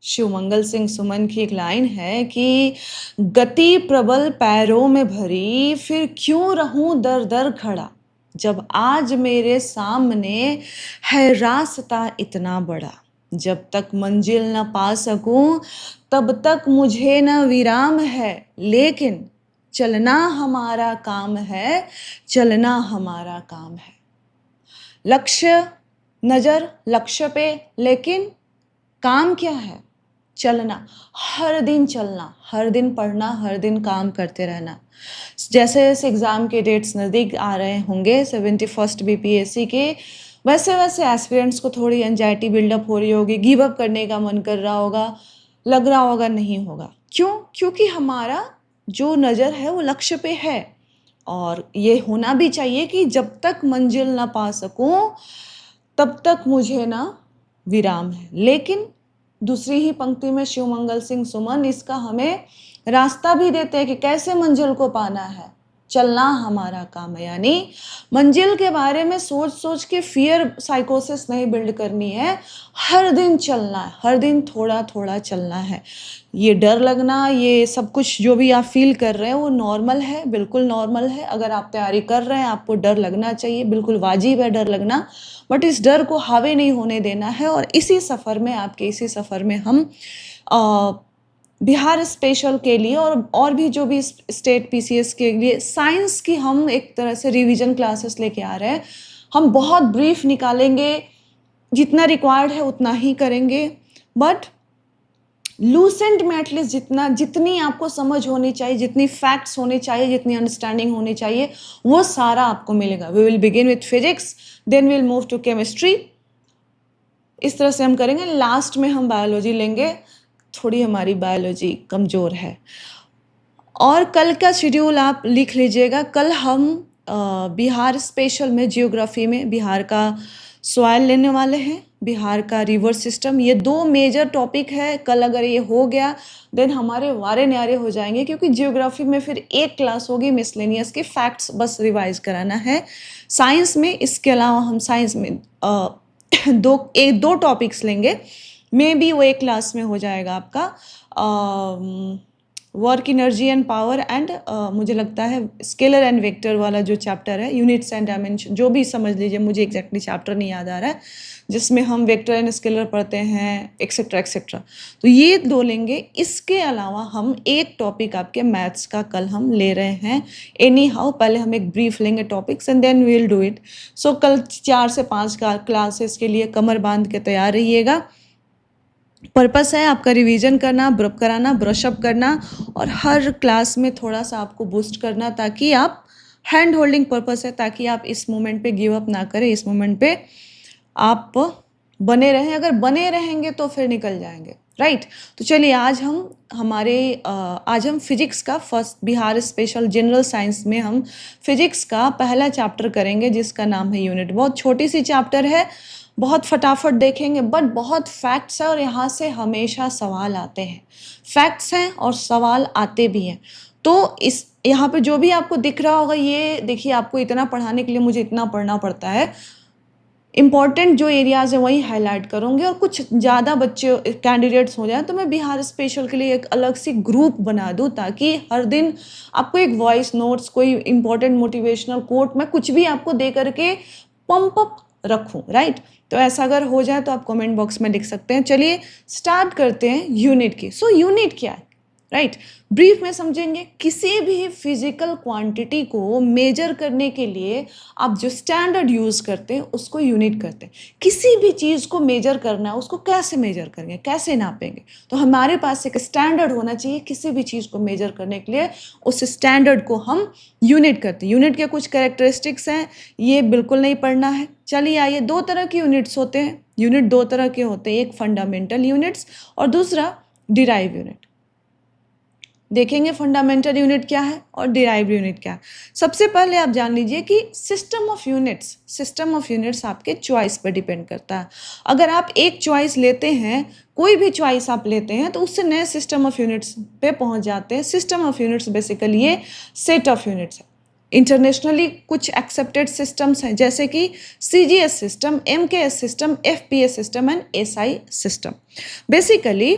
शिवमंगल सिंह सुमन की एक लाइन है कि गति प्रबल पैरों में भरी, फिर क्यों रहूं दर दर खड़ा, जब आज मेरे सामने है रास्ता इतना बड़ा, जब तक मंजिल न पा सकूं तब तक मुझे न विराम है, लेकिन चलना हमारा काम है, चलना हमारा काम है। लक्ष्य, नजर लक्ष्य पे, लेकिन काम क्या है? चलना, हर दिन चलना, हर दिन पढ़ना, हर दिन काम करते रहना। जैसे जैसे एग्ज़ाम के डेट्स नज़दीक आ रहे होंगे 71st बीपीएससी के, वैसे वैसे एस्पिरेंट्स को थोड़ी एंजाइटी बिल्डअप हो रही होगी, गिव अप करने का मन कर रहा होगा, लग रहा होगा नहीं होगा। क्यों? क्योंकि हमारा जो नज़र है वो लक्ष्य पे है, और ये होना भी चाहिए कि जब तक मंजिल ना पा सकूं तब तक मुझे ना विराम है। लेकिन दूसरी ही पंक्ति में शिवमंगल सिंह सुमन इसका हमें रास्ता भी देते हैं कि कैसे मंजिल को पाना है। चलना हमारा काम है, यानी मंजिल के बारे में सोच सोच के फियर साइकोसिस नहीं बिल्ड करनी है, हर दिन चलना है, हर दिन थोड़ा थोड़ा चलना है। ये डर लगना, ये सब कुछ जो भी आप फील कर रहे हैं वो नॉर्मल है, बिल्कुल नॉर्मल है। अगर आप तैयारी कर रहे हैं आपको डर लगना चाहिए, बिल्कुल वाजिब है डर लगना, बट इस डर को हावी नहीं होने देना है। और इसी सफ़र में, आपके इसी सफ़र में हम बिहार स्पेशल के लिए और भी जो भी स्टेट पीसीएस के लिए साइंस की हम एक तरह से रिवीजन क्लासेस लेके आ रहे हैं। हम बहुत ब्रीफ निकालेंगे, जितना रिक्वायर्ड है उतना ही करेंगे, बट लूसेंट में एटलीस्ट जितनी आपको समझ होनी चाहिए, जितनी फैक्ट्स होनी चाहिए, जितनी अंडरस्टैंडिंग होनी चाहिए, वो सारा आपको मिलेगा। We will begin with physics, then we will move to chemistry, इस तरह से हम करेंगे। लास्ट में हम बायोलॉजी लेंगे, थोड़ी हमारी बायोलॉजी कमज़ोर है। और कल का शेड्यूल आप लिख लीजिएगा। कल हम बिहार स्पेशल में जियोग्राफी में बिहार का सॉइल लेने वाले हैं, बिहार का रिवर सिस्टम, ये दो मेजर टॉपिक है। कल अगर ये हो गया देन हमारे वारे न्यारे हो जाएंगे, क्योंकि जियोग्राफी में फिर एक क्लास होगी मिसलेनियस के फैक्ट्स बस रिवाइज कराना है। साइंस में इसके अलावा हम साइंस में दो टॉपिक्स लेंगे, मे बी वो एक क्लास में हो जाएगा आपका। Work energy and power and मुझे लगता है स्केलर एंड वेक्टर वाला जो चैप्टर है, यूनिट्स एंड डायमेंशन, जो भी समझ लीजिए, मुझे एग्जैक्टली चैप्टर नहीं याद आ रहा है, जिसमें हम वेक्टर एंड स्केलर पढ़ते हैं, एक्सेट्रा एक्सेट्रा। तो ये दो लेंगे। इसके अलावा हम एक टॉपिक आपके मैथ्स का कल हम ले रहे हैं। एनी हाउ पहले हम एक ब्रीफ लेंगे topics and then we will do it. So कल 4 से 5 का क्लासेस के लिए कमर बांध के तैयार रहिएगा। पर्पस है आपका रिवीजन करना, ब्रशअप करना, और हर क्लास में थोड़ा सा आपको बूस्ट करना, ताकि आप हैंड होल्डिंग पर्पस है, ताकि आप इस मोमेंट पे गिव अप ना करें, इस मोमेंट पे आप बने रहें। अगर बने रहेंगे तो फिर निकल जाएंगे, राइट। तो चलिए आज हम फिजिक्स का first Bihar special general science में हम फिजिक्स का पहला चैप्टर करेंगे, जिसका नाम है यूनिट। बहुत छोटी सी चैप्टर है, बहुत फटाफट देखेंगे, बट बहुत फैक्ट्स है और यहाँ से हमेशा सवाल आते हैं। फैक्ट्स हैं और सवाल आते भी हैं। तो इस यहाँ पे जो भी आपको दिख रहा होगा, ये देखिए, आपको इतना पढ़ाने के लिए मुझे इतना पढ़ना पड़ता है। इम्पॉर्टेंट जो एरियाज़ हैं वही हाईलाइट करूँगी, और कुछ ज़्यादा बच्चे कैंडिडेट्स हो जाए तो मैं बिहार स्पेशल के लिए एक अलग सी ग्रुप बना दूँ, ताकि हर दिन आपको एक वॉइस नोट्स, कोई इंपॉर्टेंट मोटिवेशनल कोट, मैं कुछ भी आपको दे करके पंप अप रखूँ, राइट। तो ऐसा अगर हो जाए तो आप कमेंट बॉक्स में लिख सकते हैं। चलिए स्टार्ट करते हैं यूनिट की। सो यूनिट क्या है, राइट। ब्रीफ में समझेंगे। किसी भी फिजिकल क्वांटिटी को मेजर करने के लिए आप जो स्टैंडर्ड यूज़ करते हैं उसको यूनिट करते हैं। किसी भी चीज़ को मेजर करना है, उसको कैसे मेजर करेंगे, कैसे नापेंगे, तो हमारे पास एक स्टैंडर्ड होना चाहिए किसी भी चीज़ को मेजर करने के लिए। उस स्टैंडर्ड को हम यूनिट करते हैं। यूनिट के कुछ कैरेक्टरिस्टिक्स हैं, ये बिल्कुल नहीं पढ़ना है। चलिए आइए, दो तरह की यूनिट्स होते हैं। यूनिट दो तरह के होते हैं, एक फंडामेंटल यूनिट्स और दूसरा डिराइव यूनिट। देखेंगे फंडामेंटल यूनिट क्या है और डिराइव्ड यूनिट क्या है। सबसे पहले आप जान लीजिए कि सिस्टम ऑफ यूनिट्स आपके चॉइस पर डिपेंड करता है। अगर आप एक चॉइस लेते हैं, कोई भी चॉइस आप लेते हैं, तो उससे नए सिस्टम ऑफ यूनिट्स पे पहुंच जाते हैं। सिस्टम ऑफ यूनिट्स बेसिकली ये सेट ऑफ यूनिट्स है। इंटरनेशनली कुछ एक्सेप्टेड सिस्टम्स हैं, जैसे कि CGS system, MKS system, FPS system and SI system. Basically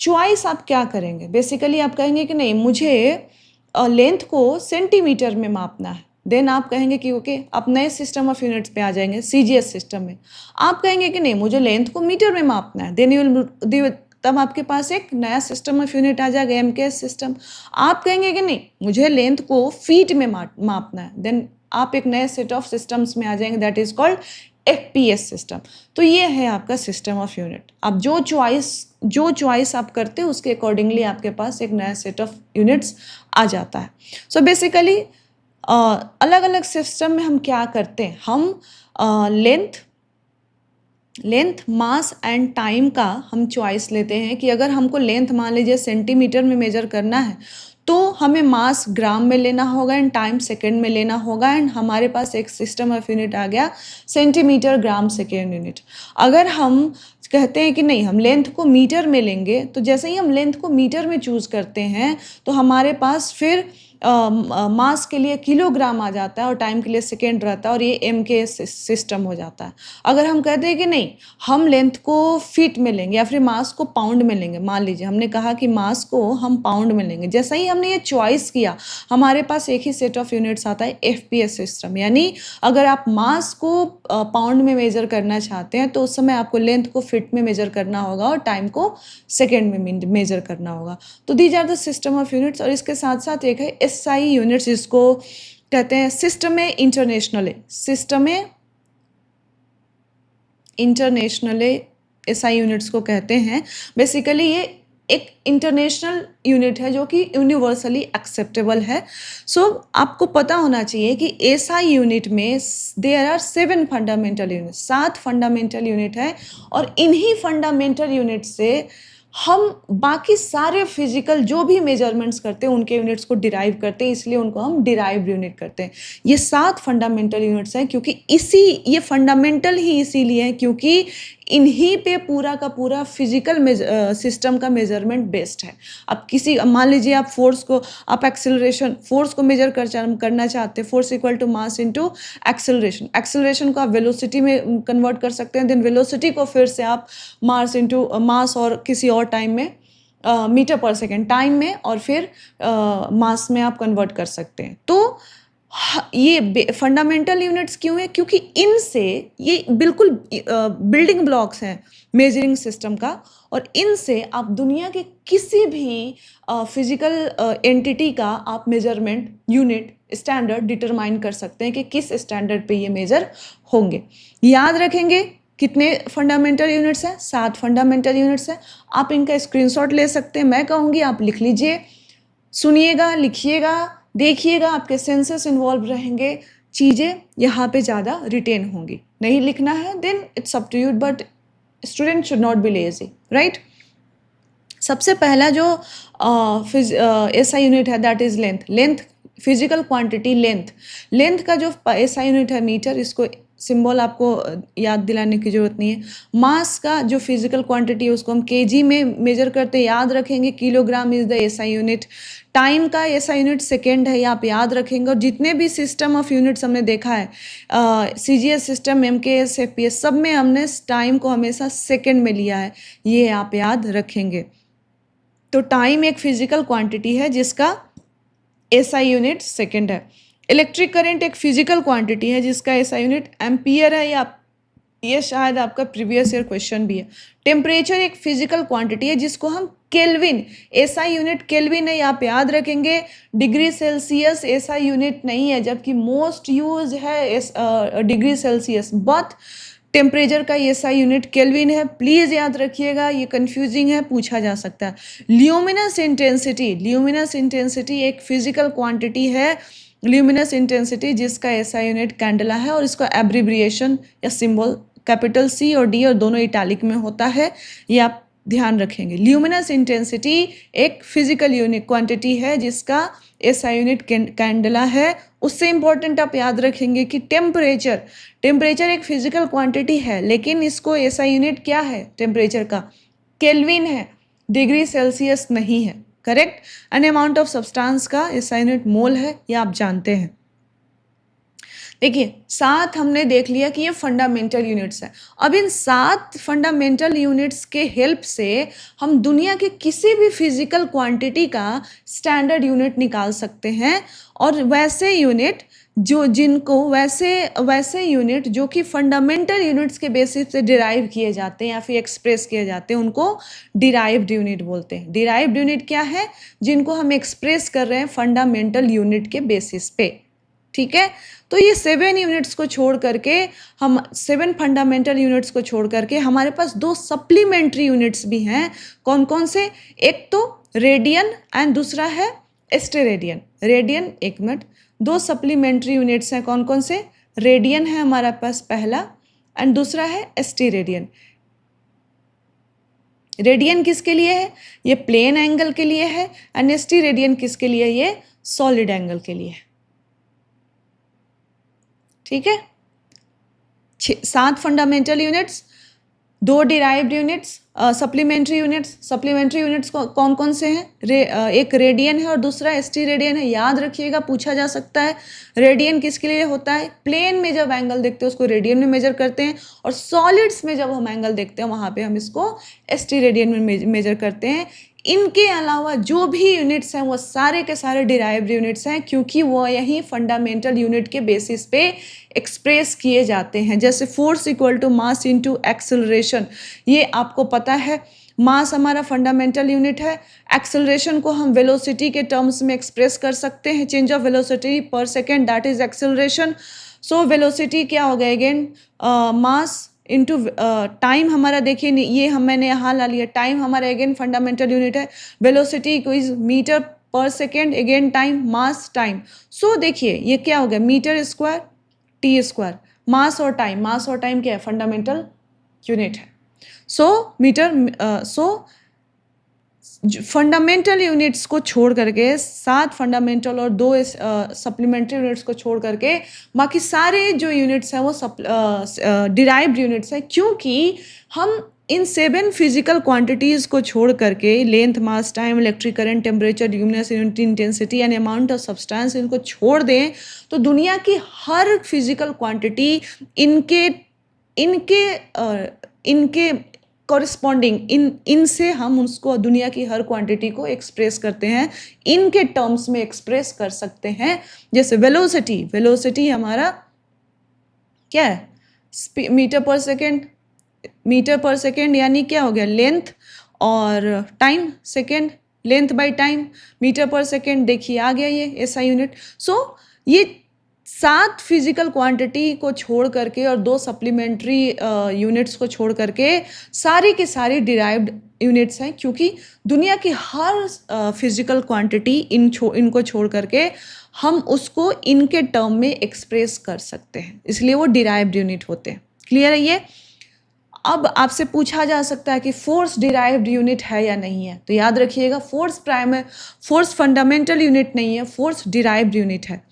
choice आप क्या करेंगे, बेसिकली आप कहेंगे कि नहीं मुझे लेंथ को सेंटीमीटर में मापना है, देन आप कहेंगे कि ओके आप नए सिस्टम ऑफ यूनिट्स पे आ जाएंगे, सीजीएस सिस्टम में। आप कहेंगे कि नहीं मुझे लेंथ को मीटर में मापना है, देन यू विल, तब आपके पास एक नया सिस्टम ऑफ यूनिट आ जाएगा, एमकेएस सिस्टम। आप कहेंगे कि नहीं मुझे लेंथ को फीट में मापना है, देन आप एक नए सेट ऑफ सिस्टम्स में आ जाएंगे, that is called FPS system. तो ये है आपका सिस्टम ऑफ यूनिट। अब जो चॉइस आप करते हैं उसके अकॉर्डिंगली आपके पास एक नया सेट ऑफ यूनिट्स आ जाता है। सो बेसिकली अलग अलग सिस्टम में हम क्या करते हैं, हम लेंथ मास एंड टाइम का हम चॉइस लेते हैं कि अगर हमको लेंथ मान लीजिए सेंटीमीटर में मेजर करना है तो हमें मास ग्राम में लेना होगा एंड टाइम सेकंड में लेना होगा, एंड हमारे पास एक सिस्टम ऑफ यूनिट आ गया सेंटीमीटर ग्राम सेकेंड यूनिट। अगर हम कहते हैं कि नहीं हम लेंथ को मीटर में लेंगे, तो जैसे ही हम लेंथ को मीटर में चूज़ करते हैं तो हमारे पास फिर मास के लिए किलोग्राम आ जाता है और टाइम के लिए सेकेंड रहता है, और ये एम के सिस्टम हो जाता है। अगर हम कहते हैं कि नहीं हम लेंथ को फीट में लेंगे या फिर मास को पाउंड में लेंगे, मान लीजिए हमने कहा कि मास को हम पाउंड में लेंगे, जैसा ही हमने ये चॉइस किया हमारे पास एक ही सेट ऑफ यूनिट्स आता है एफपीएस सिस्टम। यानी अगर आप मास को पाउंड में मेजर करना चाहते हैं तो उस समय आपको लेंथ को फीट में मेजर करना होगा और टाइम को सेकेंड में मेजर करना होगा। तो these are the system of units. और इसके साथ साथ एक है एसआई यूनिट्स, जिसको कहते हैं सिस्टमे इंटरनेशनले एसआई यूनिट्स को कहते हैं। बेसिकली ये एक इंटरनेशनल यूनिट है जो कि यूनिवर्सली एक्सेप्टेबल है। सो आपको पता होना चाहिए कि एसआई यूनिट में there are 7 fundamental unit, 7 fundamental unit है, और इन्हीं फंडामेंटल यूनिट से हम बाकी सारे फिजिकल जो भी मेजरमेंट्स करते हैं उनके यूनिट्स को डिराइव करते हैं, इसलिए उनको हम डिराइव्ड यूनिट करते हैं। ये 7 फंडामेंटल यूनिट्स हैं, क्योंकि ये फंडामेंटल ही इसीलिए है क्योंकि इन्हीं पे पूरा का पूरा फिजिकल सिस्टम का मेजरमेंट बेस्ड है। अब मान लीजिए आप फोर्स को मेजर करना चाहते हैं, force equal to mass into acceleration को आप वेलोसिटी में कन्वर्ट कर सकते हैं, देन वेलोसिटी को फिर से आप मास और किसी और टाइम में मीटर पर सेकेंड टाइम में और फिर मास में आप कन्वर्ट कर सकते हैं। तो ये फंडामेंटल यूनिट्स क्यों है, क्योंकि इनसे ये बिल्कुल बिल्डिंग ब्लॉक्स हैं मेजरिंग सिस्टम का, और इनसे आप दुनिया के किसी भी फिजिकल एंटिटी का आप मेजरमेंट यूनिट स्टैंडर्ड डिटरमाइन कर सकते हैं कि किस स्टैंडर्ड पे ये मेजर होंगे। याद रखेंगे कितने फंडामेंटल यूनिट्स हैं, 7 फंडामेंटल यूनिट्स हैं। आप इनका स्क्रीनशॉट ले सकते हैं, मैं कहूँगी आप लिख लीजिए, सुनिएगा, लिखिएगा, देखिएगा, आपके सेंसेस इन्वॉल्व रहेंगे, चीज़ें यहाँ पे ज़्यादा रिटेन होंगी। नहीं लिखना है then it's up to you, but student should not be lazy, right. सबसे पहला जो एसआई यूनिट है that is length physical quantity length का जो एसआई यूनिट है मीटर, इसको सिंबल आपको याद दिलाने की ज़रूरत नहीं है। मास का जो फिजिकल क्वांटिटी है उसको हम केजी में मेजर करते हैं, याद रखेंगे, kilogram is the SI unit. Time का एसआई यूनिट सेकेंड है, ये आप याद रखेंगे। और जितने भी सिस्टम ऑफ यूनिट्स हमने देखा है, सीजीएस सिस्टम, एमकेएस, एफपीएस, सब में हमने टाइम को हमेशा सेकेंड में लिया है, ये आप याद रखेंगे। तो टाइम एक फिजिकल क्वांटिटी है जिसका एसआई यूनिट सेकेंड है। इलेक्ट्रिक करंट एक फिजिकल क्वांटिटी है जिसका एसआई यूनिट एम्पियर है, या ये शायद आपका प्रीवियस ईयर क्वेश्चन भी है। टेम्परेचर एक फिजिकल क्वांटिटी है जिसको हम केल्विन, एसआई यूनिट केल्विन है, आप याद रखेंगे। डिग्री सेल्सियस एसआई यूनिट नहीं है, जबकि मोस्ट यूज है डिग्री सेल्सियस, बट टेम्परेचर का एसआई यूनिट केल्विन है, प्लीज़ याद रखिएगा, ये कंफ्यूजिंग है, पूछा जा सकता है। ल्यूमिनस इंटेंसिटी एक फिजिकल क्वांटिटी है, ल्यूमिनस इंटेंसिटी, जिसका एसआई यूनिट कैंडला है, और इसका एब्रिविएशन या सिंबल कैपिटल सी और डी और दोनों इटैलिक में होता है, ये आप ध्यान रखेंगे। ल्यूमिनस इंटेंसिटी एक फिजिकल यूनिट क्वांटिटी है जिसका एसआई यूनिट कैंडला है। उससे इंपॉर्टेंट आप याद रखेंगे कि टेम्परेचर एक फिजिकल क्वांटिटी है, लेकिन इसको एसआई यूनिट क्या है टेम्परेचर का, केल्विन है, डिग्री सेल्सियस नहीं है, correct. An amount of substance का एसआई यूनिट मोल है, ये आप जानते हैं। देखिए 7 हमने देख लिया कि ये फंडामेंटल यूनिट्स हैं। अब इन 7 फंडामेंटल यूनिट्स के हेल्प से हम दुनिया के किसी भी फिजिकल क्वांटिटी का स्टैंडर्ड यूनिट निकाल सकते हैं, और वैसे यूनिट जो जिनको वैसे यूनिट जो कि फंडामेंटल यूनिट्स के बेसिस से डिराइव किए जाते हैं या फिर एक्सप्रेस किए जाते हैं, उनको डिराइव्ड यूनिट बोलते हैं। डिराइव्ड यूनिट क्या है? जिनको हम एक्सप्रेस कर रहे हैं फंडामेंटल यूनिट के बेसिस पे। ठीक है, तो ये 7 यूनिट्स को छोड़ करके हम 7 फंडामेंटल यूनिट्स को छोड़ करके हमारे पास 2 सप्लीमेंट्री यूनिट्स भी हैं। कौन कौन से? एक तो रेडियन एंड दूसरा है एस्टेरेडियन। रेडियन, एक मिनट, 2 सप्लीमेंट्री यूनिट्स हैं। कौन कौन से? रेडियन है हमारे पास पहला, एंड दूसरा है एस्टेरेडियन। रेडियन किसके लिए है? ये प्लेन एंगल के लिए है, एंड एस्टेरेडियन किसके लिए? ये सॉलिड एंगल के लिए है। ठीक है, 7 fundamental units, 2 derived units, supplementary units. Supplementary units कौन कौन से हैं? एक रेडियन है और दूसरा एस्टेरेडियन है। याद रखिएगा, पूछा जा सकता है। रेडियन किसके लिए होता है? प्लेन में जब एंगल देखते हैं उसको रेडियन में मेजर करते हैं, और सॉलिड्स में जब हम एंगल देखते हैं वहाँ पे हम इसको एस्टेरेडियन में मेजर करते हैं। इनके अलावा जो भी यूनिट्स हैं वो सारे के सारे डिराइव्ड यूनिट्स हैं, क्योंकि वो यही फंडामेंटल यूनिट के बेसिस पे एक्सप्रेस किए जाते हैं। जैसे force equal to mass into acceleration, ये आपको पता है। मास हमारा फंडामेंटल यूनिट है। एक्सेलरेशन को हम वेलोसिटी के टर्म्स में एक्सप्रेस कर सकते हैं, चेंज ऑफ वेलोसिटी पर second, that is acceleration. So velocity क्या हो गया? अगेन मास इंटू टाइम हमारा, देखिए ये मैंने यहाँ ला लिया। टाइम हमारा अगेन फंडामेंटल यूनिट है। वेलोसिटी को is metre per second, again time, mass time. So देखिए ये क्या हो गया? Metre square T square. Mass और टाइम क्या है? फंडामेंटल यूनिट है। सो फंडामेंटल यूनिट्स को छोड़ करके 7 फंडामेंटल और 2 सप्लीमेंट्री यूनिट्स को छोड़ करके बाकी सारे जो यूनिट्स हैं वो डिराइव्ड यूनिट्स हैं, क्योंकि हम इन 7 फिजिकल क्वांटिटीज़ को छोड़ करके length, mass, time, electric current, temperature, luminous unit, intensity and amount of substance, इनको छोड़ दें तो दुनिया की हर फिजिकल क्वांटिटी इनके कॉरिस्पॉन्डिंग इनसे हम उसको, दुनिया की हर क्वांटिटी को एक्सप्रेस करते हैं, इनके टर्म्स में एक्सप्रेस कर सकते हैं। जैसे वेलोसिटी हमारा क्या है? मीटर पर सेकेंड, यानी क्या हो गया? लेंथ, और time second, length by time, metre per second. देखिए आ गया ये ऐसा यूनिट। सो ये 7 फिजिकल क्वांटिटी को छोड़ करके और 2 सप्लीमेंट्री यूनिट्स को छोड़ करके सारी की सारी डिराइव्ड यूनिट्स हैं, क्योंकि दुनिया की हर फिजिकल क्वांटिटी इनको छोड़ करके हम उसको इनके टर्म में एक्सप्रेस कर सकते हैं, इसलिए वो डिराइव्ड यूनिट होते हैं। क्लियर है ये? अब आपसे पूछा जा सकता है कि फोर्स डिराइव्ड यूनिट है या नहीं है, तो याद रखिएगा फोर्स फंडामेंटल यूनिट नहीं है, फोर्स डिराइव्ड यूनिट है।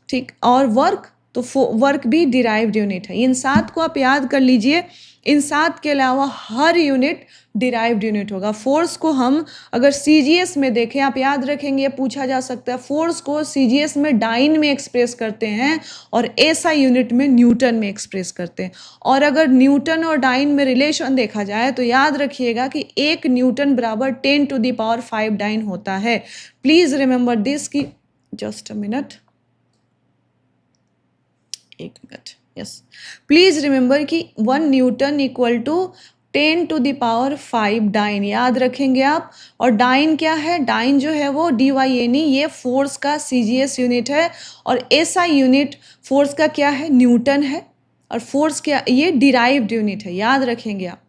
ठीक, और वर्क भी डिराइव्ड यूनिट है। इन 7 को आप याद कर लीजिए। इन 7 के अलावा हर यूनिट डिराइव्ड यूनिट होगा। फोर्स को हम अगर सीजीएस में देखें, आप याद रखेंगे, पूछा जा सकता है, फोर्स को सीजीएस में डाइन में एक्सप्रेस करते हैं और एसआई यूनिट में न्यूटन में एक्सप्रेस करते हैं। और अगर न्यूटन और डाइन में रिलेशन देखा जाए तो याद रखिएगा कि 1 न्यूटन बराबर 10⁵ डाइन होता है। प्लीज रिमेंबर दिस की, जस्ट अ मिनट, एक मिनट, यस, प्लीज रिमेंबर कि 1 न्यूटन इक्वल टू 10⁵ डाइन, याद रखेंगे आप। और डाइन क्या है? डाइन जो है वो DYNE, ये फोर्स का सीजीएस यूनिट है, और एसआई यूनिट फोर्स का क्या है? न्यूटन है। और फोर्स क्या? ये डिराइव्ड यूनिट है, याद रखेंगे आप।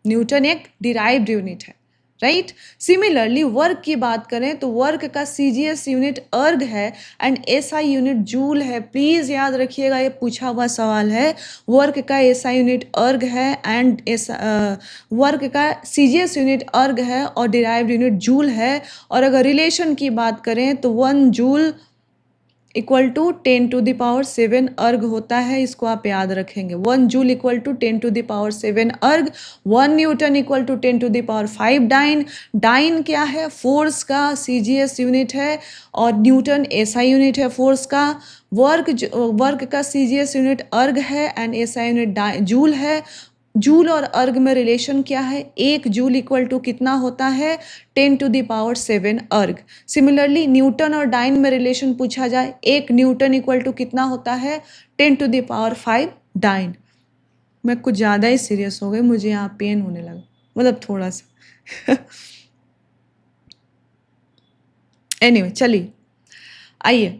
न्यूटन एक डिराइव्ड यूनिट है, राइट। सिमिलरली वर्क की बात करें तो वर्क का सीजीएस यूनिट अर्ग है एंड एसआई यूनिट जूल है। प्लीज याद रखिएगा, ये पूछा हुआ सवाल है। वर्क का एसआई यूनिट अर्ग है एंड वर्क का सीजीएस यूनिट अर्ग है और डिराइव्ड यूनिट जूल है। और अगर रिलेशन की बात करें तो 1 जूल इक्वल टू 10⁷ अर्ग होता है, इसको आप याद रखेंगे। 1 joule equal to 10⁷ erg, 1 newton equal to 10⁵ dyne. Dyne क्या है? फोर्स का सीजीएस यूनिट है और न्यूटन एसआई यूनिट है फोर्स का। वर्क का CGS यूनिट अर्ग है एंड SI यूनिट जूल है। जूल और अर्ग में रिलेशन क्या है? 1 जूल इक्वल टू कितना होता है? 10⁷ अर्ग। सिमिलरली न्यूटन और डाइन में रिलेशन पूछा जाए, 1 न्यूटन इक्वल टू कितना होता है? 10⁵ डाइन। मैं कुछ ज़्यादा ही सीरियस हो गई, मुझे यहाँ पेन होने लगा, मतलब थोड़ा सा। एनीवे चलिए आइए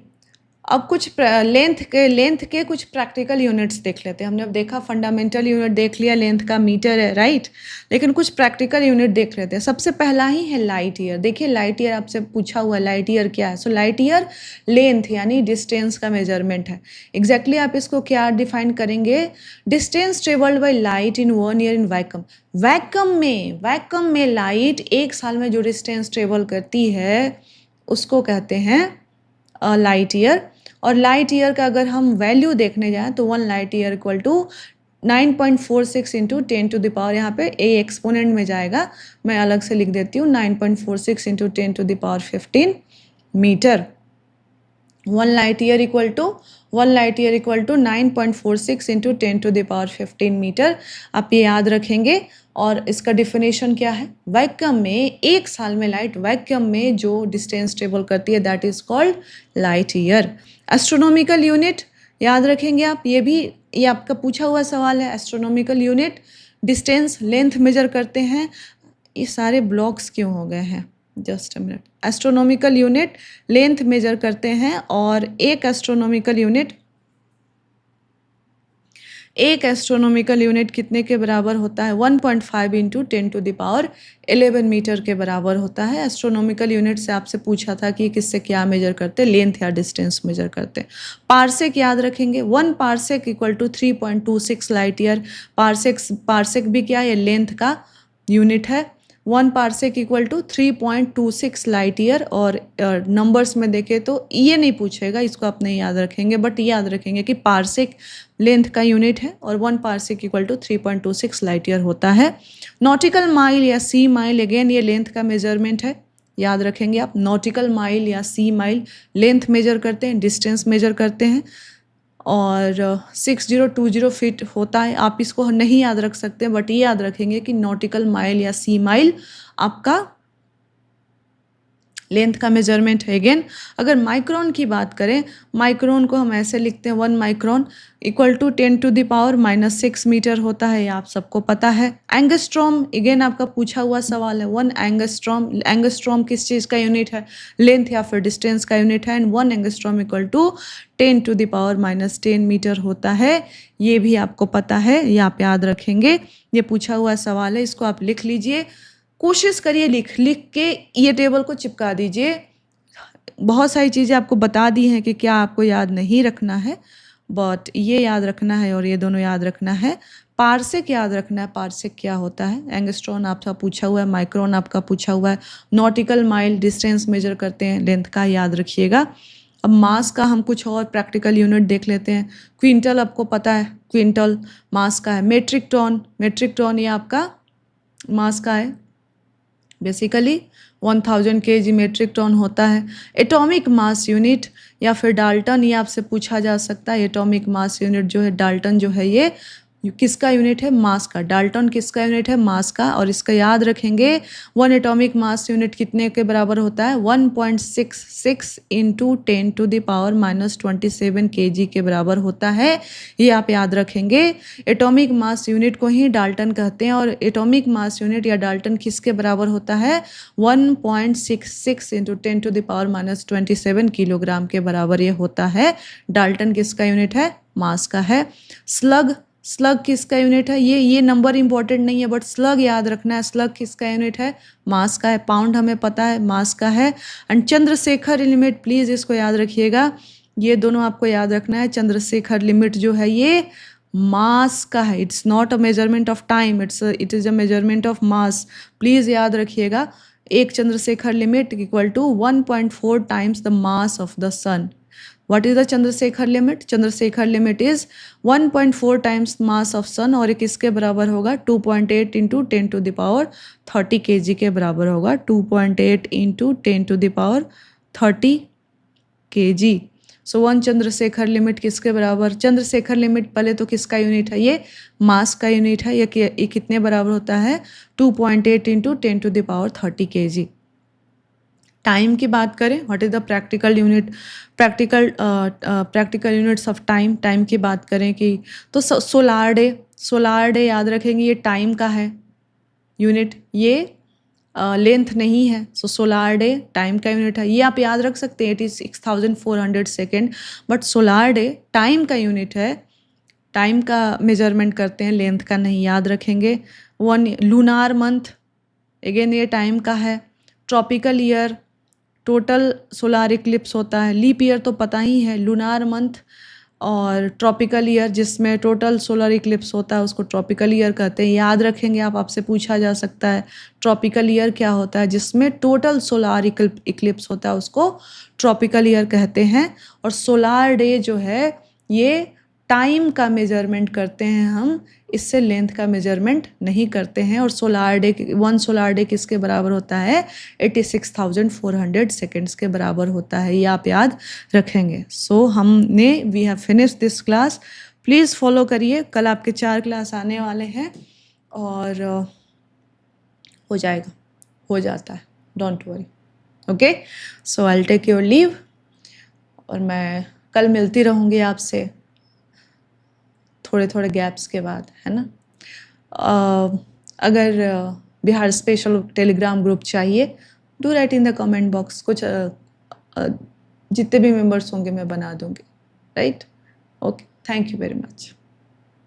अब कुछ लेंथ के कुछ प्रैक्टिकल यूनिट्स देख लेते हैं। हमने अब देखा फंडामेंटल यूनिट देख लिया, लेंथ का मीटर है, राइट। लेकिन कुछ प्रैक्टिकल यूनिट देख लेते हैं। सबसे पहला ही है लाइट ईयर। देखिए लाइट ईयर आपसे पूछा हुआ, लाइट ईयर क्या है? सो लाइट ईयर लेंथ यानी डिस्टेंस का मेजरमेंट है। एग्जैक्टली आप इसको क्या डिफाइन करेंगे? Distance travelled by light in 1 year in vacuum. Vacuum में लाइट 1 साल में जो डिस्टेंस ट्रेवल करती है उसको कहते हैं लाइट ईयर। और लाइट ईयर का अगर हम वैल्यू देखने जाएं तो 1 light year equal to 9.46 into 10⁻, यहाँ पे ए एक्सपोनेंट में जाएगा, मैं अलग से लिख देती हूँ, 9.46 into 10⁻15 metre. 1 light year equal to 9.46 into 10⁻15 metre. आप ये याद रखेंगे। और इसका डिफिनेशन क्या है? वैक्यूम में 1 साल में लाइट वैक्यूम में जो डिस्टेंस ट्रेवल करती है that is called light year. Astronomical unit याद रखेंगे आप, ये आपका पूछा हुआ सवाल है। Astronomical unit distance length major करते हैं। ये सारे ब्लॉक्स क्यों हो गए हैं? Just a minute. Astronomical unit length major करते हैं और एक एस्ट्रोनॉमिकल यूनिट कितने के बराबर होता है? 1.5 इंटू 10⁻11 मीटर के बराबर होता है। एस्ट्रोनॉमिकल यूनिट से आपसे पूछा था कि किससे क्या मेजर करते हैं? लेंथ या डिस्टेंस मेजर करते हैं। पार्सेक याद रखेंगे, 1 parsec equal to 3.26 light year. Parsec भी क्या है? लेंथ का यूनिट है। 1 parsec equal to 3.26 light year. और नंबर्स में देखें तो ये नहीं पूछेगा, इसको आप नहीं याद रखेंगे, बट याद रखेंगे कि पार्सेक लेंथ का यूनिट है और 1 parsec equal to 3.26 light year होता है। नॉटिकल माइल या सी माइल, अगेन ये लेंथ का मेजरमेंट है, याद रखेंगे आप। नॉटिकल माइल या सी माइल लेंथ मेजर करते हैं, डिस्टेंस मेजर करते हैं। और 6020 फीट होता है। आप इसको नहीं याद रख सकते, बट ये याद रखेंगे कि नॉटिकल माइल या सी माइल आपका लेंथ का मेजरमेंट है। अगेन अगर माइक्रोन की बात करें, माइक्रोन को हम ऐसे लिखते हैं, 1 माइक्रोन इक्वल टू 10⁻⁻6 मीटर होता है, ये आप सबको पता है। एंगस्ट्रॉम अगेन आपका पूछा हुआ सवाल है। 1 एंगस्ट्रॉम किस चीज़ का यूनिट है? लेंथ या फिर डिस्टेंस का यूनिट है। And 1 angstrom equal to 10⁻⁻10 metre होता है, ये भी आपको पता है, ये आप याद रखेंगे। ये पूछा हुआ सवाल है, इसको आप लिख लीजिए। कोशिश करिए लिख के ये टेबल को चिपका दीजिए। बहुत सारी चीज़ें आपको बता दी हैं कि क्या आपको याद नहीं रखना है, बट ये याद रखना है और ये दोनों याद रखना है। पार्सेक याद रखना है, पार्सेक क्या होता है। एंगस्ट्रॉन आपका पूछा हुआ है, माइक्रोन आपका पूछा हुआ है। नॉटिकल माइल डिस्टेंस मेजर करते हैं, लेंथ का याद रखिएगा। अब मास का हम कुछ और प्रैक्टिकल यूनिट देख लेते हैं। क्विंटल आपको पता है, क्विंटल मास का है। मेट्रिक टन ये आपका मास का है। बेसिकली 1000 kg मेट्रिक टन होता है। एटॉमिक मास यूनिट या फिर डाल्टन, ये आपसे पूछा जा सकता है। एटॉमिक मास यूनिट जो है, डाल्टन जो है, ये किसका यूनिट है? मास का। डाल्टन किसका यूनिट है? मास का। और इसका याद रखेंगे, 1 एटॉमिक मास यूनिट कितने के बराबर होता है? 1.66 इंटू 10⁻⁻27 kg के बराबर होता है, ये आप याद रखेंगे। एटॉमिक मास यूनिट को ही डाल्टन कहते हैं। और एटॉमिक मास यूनिट या डाल्टन किसके बराबर होता है? 1.66 इंटू 10⁻⁻27 किलोग्राम के बराबर ये होता है। डाल्टन किसका यूनिट है? मास का है। स्लग किसका यूनिट है? ये नंबर इंपॉर्टेंट नहीं है, बट स्लग याद रखना है। स्लग किसका यूनिट है? मास का है। पाउंड हमें पता है, मास का है। एंड चंद्रशेखर लिमिट, प्लीज़ इसको याद रखिएगा, ये दोनों आपको याद रखना है। चंद्रशेखर लिमिट जो है ये मास का है। It's not a measurement of time, it is a measurement of mass, please याद रखिएगा। एक Chandrasekhar limit equal to 1.4 times the mass of the sun. What is the Chandrasekhar limit? Chandrasekhar limit is 1.4 times mass of sun और किसके बराबर होगा? 2.8 into 10⁻30 kg के बराबर होगा। 2.8 इंटू 10⁻30 kg। सो 1 चंद्रशेखर लिमिट किसके बराबर, चंद्रशेखर लिमिट पहले तो किसका यूनिट है, ये मास का यूनिट है। ये कितने बराबर होता है, 2.8 इंटू 10⁻30 kg। टाइम की बात करें, what is the practical unit, practical units of time, time की बात करें कि तो सोलार डे याद रखेंगे, ये टाइम का है यूनिट, ये लेंथ नहीं है। सो सोलार डे टाइम का यूनिट है, ये आप याद रख सकते हैं 86,400 second, but solar day time का यूनिट है, टाइम का मेजरमेंट करते हैं, लेंथ का नहीं, याद रखेंगे। लूनार मंथ, अगेन ये टाइम का है। Tropical year, total solar Eclipse होता है। लीप ईयर तो पता ही है, लूनार मंथ और ट्रॉपिकल ईयर जिसमें टोटल सोलर इक्लिप्स होता है उसको ट्रॉपिकल ईयर कहते हैं, याद रखेंगे आप, आपसे पूछा जा सकता है ट्रॉपिकल ईयर क्या होता है, जिसमें टोटल सोलार इक्लिप्स होता है उसको ट्रॉपिकल ईयर कहते हैं। और सोलार डे जो है ये टाइम का मेजरमेंट करते हैं हम, इससे लेंथ का मेजरमेंट नहीं करते हैं। और वन सोलार डे किसके बराबर होता है, 86,400 सेकेंड्स के बराबर होता है, ये आप याद रखेंगे। सो हमने we have finish this class, please follow करिए, कल आपके 4 क्लास आने वाले हैं और हो जाएगा, हो जाता है, don't worry. Okay, so I will take your leave और मैं कल मिलती रहूँगी आपसे थोड़े थोड़े गैप्स के बाद, है ना। अगर बिहार स्पेशल टेलीग्राम ग्रुप चाहिए, do right in the comment box, कुछ जितने भी मेंबर्स होंगे मैं बना दूँगी, right. Okay, thank you very much.